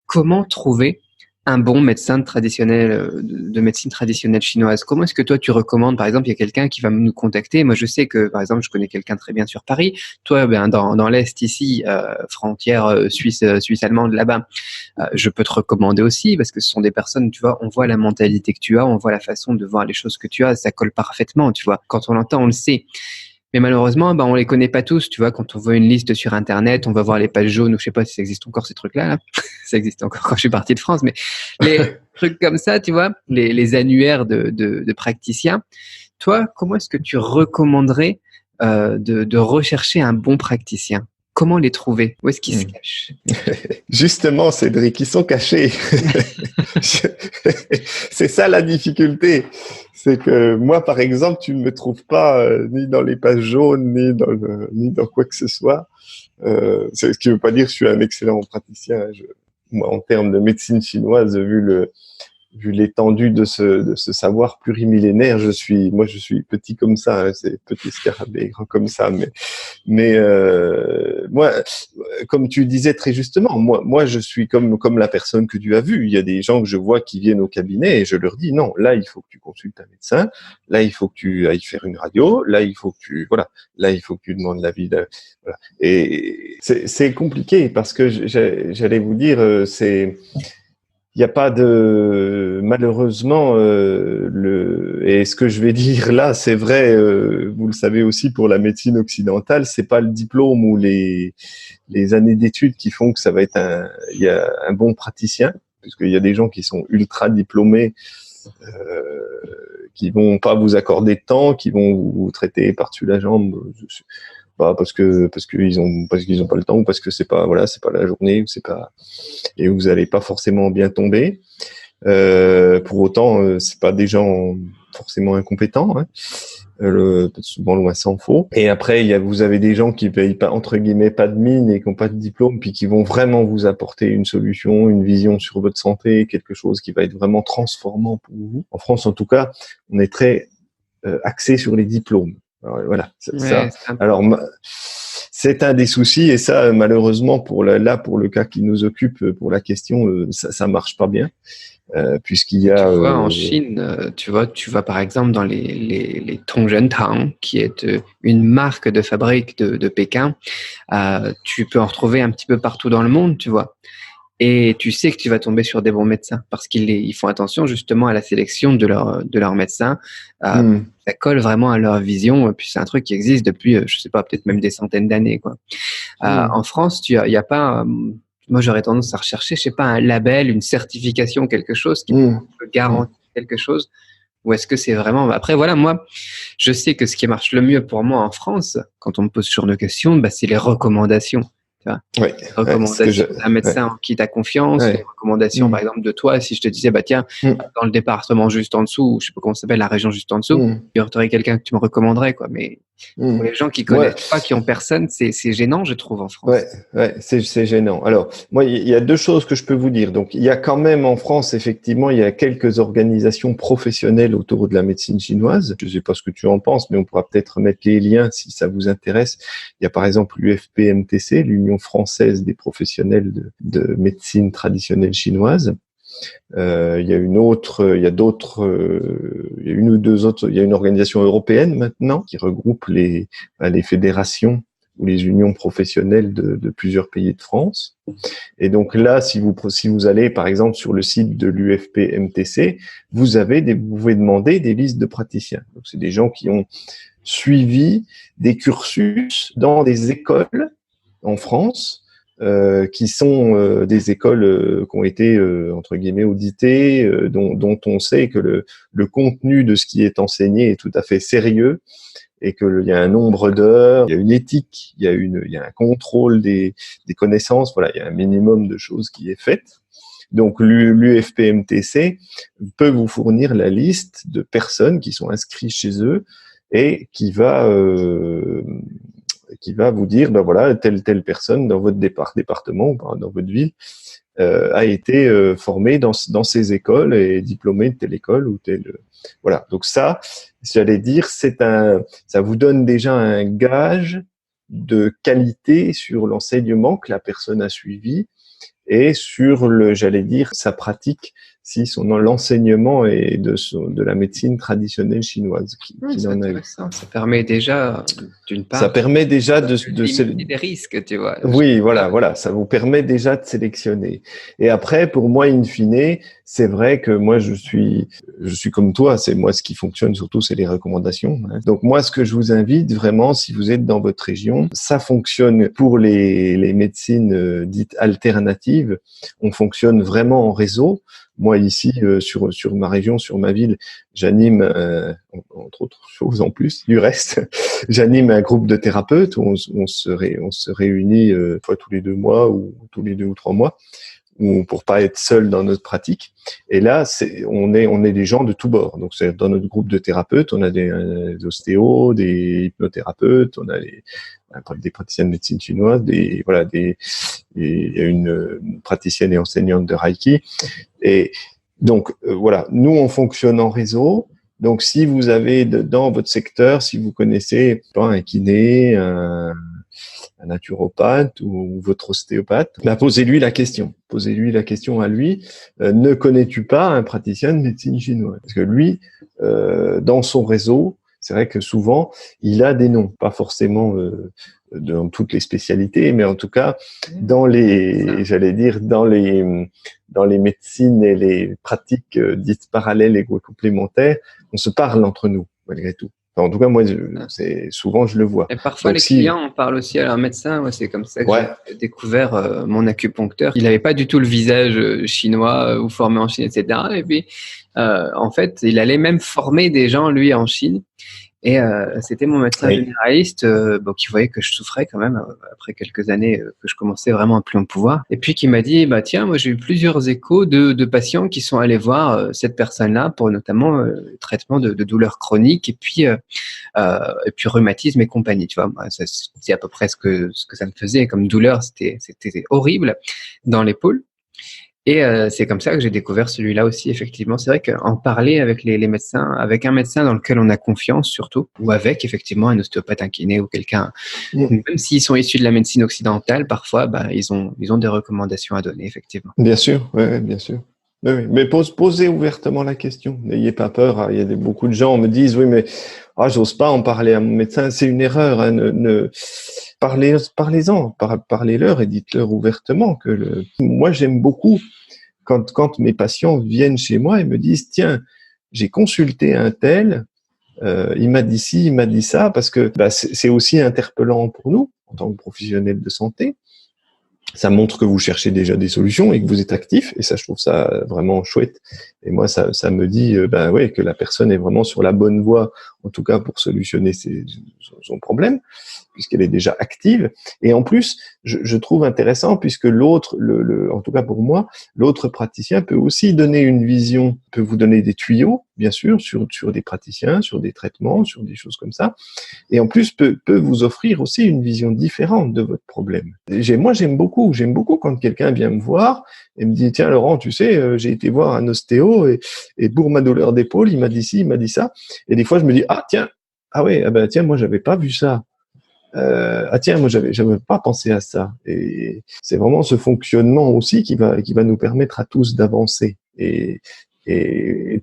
comment trouver un bon médecin de médecine traditionnelle chinoise? Comment est-ce que toi tu recommandes? Par exemple, il y a quelqu'un qui va nous contacter. Moi, je sais que, par exemple, je connais quelqu'un très bien sur Paris. Toi, ben, dans l'Est ici, frontière suisse-allemande là-bas, je peux te recommander aussi parce que ce sont des personnes, tu vois, on voit la mentalité que tu as, on voit la façon de voir les choses que tu as, ça colle parfaitement, tu vois. Quand on l'entend, on le sait. Mais malheureusement, ben, on les connaît pas tous, tu vois. Quand on voit une liste sur Internet, on va voir les pages jaunes ou je sais pas si ça existe encore ces trucs-là. Là. Ça existe encore quand je suis parti de France, mais les trucs comme ça, tu vois, les annuaires de praticiens. Toi, comment est-ce que tu recommanderais de rechercher un bon praticien? Comment les trouver? Où est-ce qu'ils se cachent? Justement, Cédric, ils sont cachés. C'est ça la difficulté. C'est que moi, par exemple, tu ne me trouves pas ni dans les pages jaunes, ni dans quoi que ce soit. Ce qui ne veut pas dire que je suis un excellent praticien. Moi, en termes de médecine chinoise, vu l'étendue de ce savoir plurimillénaire, je suis petit comme ça, hein, c'est petit scarabée, grand comme ça, mais moi, comme tu disais très justement, moi je suis comme la personne que tu as vue. Il y a des gens que je vois qui viennent au cabinet et je leur dis non, là il faut que tu consultes un médecin, là il faut que tu ailles faire une radio, là il faut que tu demandes l'avis de, voilà. Et c'est compliqué parce que j'allais vous dire, il n'y a pas de malheureusement et ce que je vais dire là, c'est vrai, vous le savez aussi pour la médecine occidentale, c'est pas le diplôme ou les années d'études qui font que ça va être il y a un bon praticien, puisqu'il y a des gens qui sont ultra diplômés, qui vont pas vous accorder de temps, qui vont vous traiter par-dessus la jambe. Pas parce qu'ils ont pas le temps ou parce que c'est pas la journée ou c'est pas, et vous allez pas forcément bien tomber. Pour autant, c'est pas des gens forcément incompétents, hein. Souvent loin s'en faut. Et après, vous avez des gens qui payent pas, entre guillemets, pas de mine et qui n'ont pas de diplôme, puis qui vont vraiment vous apporter une solution, une vision sur votre santé, quelque chose qui va être vraiment transformant pour vous. En France, en tout cas, on est très axé sur les diplômes. Alors, voilà, Ouais, c'est un des soucis, et ça, malheureusement, pour le cas qui nous occupe, pour la question, ça marche pas bien, puisqu'il y tu a. vois, en Chine, tu vas par exemple dans les Tongzhentang, qui est une marque de fabrique de Pékin. Tu peux en retrouver un petit peu partout dans le monde, tu vois. Et tu sais que tu vas tomber sur des bons médecins parce qu'ils font attention justement à la sélection de leurs médecins. Ça colle vraiment à leur vision. Puis c'est un truc qui existe depuis, je sais pas, peut-être même des centaines d'années, quoi. En France, il y a pas. Moi, j'aurais tendance à rechercher, je sais pas, un label, une certification, quelque chose qui peut garantir quelque chose. Ou est-ce que c'est vraiment. Après, voilà, moi, je sais que ce qui marche le mieux pour moi en France, quand on me pose ce genre de questions, bah, c'est les recommandations. Ouais, Recommandation d'un médecin en qui tu as confiance, les recommandations par exemple de toi, si je te disais bah tiens, dans le département juste en dessous, je sais pas comment ça s'appelle, la région juste en dessous, il y aurait quelqu'un que tu me recommanderais, quoi. Mais pour les gens qui connaissent pas, qui ont personne, c'est gênant, je trouve, en France. C'est gênant. Alors, moi, il y a deux choses que je peux vous dire. Donc, il y a quand même en France, effectivement, il y a quelques organisations professionnelles autour de la médecine chinoise. Je sais pas ce que tu en penses, mais on pourra peut-être mettre les liens si ça vous intéresse. Il y a par exemple l'UFPMTC, l'Union française des professionnels de médecine traditionnelle chinoise. Il y a une ou deux autres. Il y a une organisation européenne maintenant qui regroupe les fédérations ou les unions professionnelles de plusieurs pays de France. Et donc là, si vous allez par exemple sur le site de l'UFPMTC, vous pouvez demander des listes de praticiens. Donc c'est des gens qui ont suivi des cursus dans des écoles en France, qui sont des écoles qui ont été entre guillemets auditées, dont on sait que le contenu de ce qui est enseigné est tout à fait sérieux, et qu'il y a un nombre d'heures, il y a une éthique, il y a un contrôle des connaissances. Voilà, il y a un minimum de choses qui est faite. Donc l'UFPMTC peut vous fournir la liste de personnes qui sont inscrites chez eux et qui va vous dire, ben voilà, telle personne dans votre département, dans votre ville, a été formée dans ces écoles et diplômée de telle école ou telle. Voilà. Donc ça, j'allais dire, ça vous donne déjà un gage de qualité sur l'enseignement que la personne a suivi, et sur j'allais dire, sa pratique, si l'enseignement est de la médecine traditionnelle chinoise C'est en a eu. intéressant. Ça permet déjà, d'une part, Ça permet déjà de limiter des risques, tu vois. Oui, voilà, ça vous permet déjà de sélectionner. Et après, pour moi, in fine, c'est vrai que moi, je suis comme toi. C'est moi ce qui fonctionne surtout, c'est les recommandations. Hein. Donc moi, ce que je vous invite vraiment, si vous êtes dans votre région, ça fonctionne pour les médecines dites alternatives. On fonctionne vraiment en réseau. Moi, ici, sur ma région, sur ma ville, j'anime, entre autres choses en plus du reste, j'anime un groupe de thérapeutes où on se réunit fois tous les 2 mois ou tous les 2 ou 3 mois, pour pas être seul dans notre pratique. Et là, on est des gens de tous bords. Donc, c'est dans notre groupe de thérapeutes, on a des ostéos, des hypnothérapeutes, on a des praticiens de médecine chinoise, il y a une praticienne et enseignante de Reiki. Et donc, voilà, nous, on fonctionne en réseau. Donc, si vous avez dans votre secteur, si vous connaissez un kiné, un naturopathe ou votre ostéopathe, posez-lui la question. Posez-lui la question à lui. Ne connais-tu pas un praticien de médecine chinoise? Parce que lui, dans son réseau, c'est vrai que souvent, il a des noms, pas forcément dans toutes les spécialités, mais en tout cas, dans les médecines et les pratiques dites parallèles et complémentaires, on se parle entre nous, malgré tout. Enfin, en tout cas, moi, souvent, je le vois. Et parfois, les clients, on parle aussi à un médecin. Ouais, c'est comme ça que j'ai découvert mon acupuncteur. Il n'avait pas du tout le visage chinois ou formé en Chine, etc. Et puis, en fait, il allait même former des gens, lui, en Chine. Et c'était mon médecin généraliste qui voyait que je souffrais quand même après quelques années que je commençais vraiment à plus en pouvoir. Et puis qui m'a dit tiens, moi j'ai eu plusieurs échos de patients qui sont allés voir cette personne-là pour notamment le traitement de douleurs chroniques et puis rhumatisme et compagnie. Tu vois, moi, c'est à peu près ce que ça me faisait comme douleur. C'était horrible dans l'épaule. Et c'est comme ça que j'ai découvert celui-là aussi, effectivement. C'est vrai qu'en parler avec les médecins, avec un médecin dans lequel on a confiance surtout, ou avec effectivement un ostéopathe, un kiné ou quelqu'un, même s'ils sont issus de la médecine occidentale, parfois, ils ont des recommandations à donner, effectivement. Bien sûr, ouais, bien sûr. Oui. Mais posez ouvertement la question. N'ayez pas peur. Il y a beaucoup de gens me disent, oui, mais j'ose pas en parler à mon médecin. C'est une erreur. Hein, parlez-en, parlez-leur et dites-leur ouvertement moi, j'aime beaucoup quand mes patients viennent chez moi et me disent, tiens, j'ai consulté un tel, il m'a dit ci, il m'a dit ça, parce que c'est aussi interpellant pour nous en tant que professionnels de santé. Ça montre que vous cherchez déjà des solutions et que vous êtes actif, et ça, je trouve ça vraiment chouette. Et moi, ça me dit que la personne est vraiment sur la bonne voie, en tout cas pour solutionner son problème, puisqu'elle est déjà active. Et en plus, je trouve intéressant, puisque l'autre, en tout cas pour moi, l'autre praticien peut aussi donner une vision, peut vous donner des tuyaux, bien sûr, sur des praticiens, sur des traitements, sur des choses comme ça. Et en plus, peut vous offrir aussi une vision différente de votre problème. Moi, j'aime beaucoup quand quelqu'un vient me voir et me dit, tiens, Laurent, tu sais, j'ai été voir un ostéo et pour ma douleur d'épaule, il m'a dit ci, il m'a dit ça. Et des fois, je me dis, tiens, moi, j'avais pas vu ça. Tiens, moi, j'avais pas pensé à ça. Et c'est vraiment ce fonctionnement aussi qui va nous permettre à tous d'avancer. Et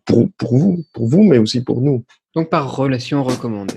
pour vous, mais aussi pour nous. Donc, par relation recommandée.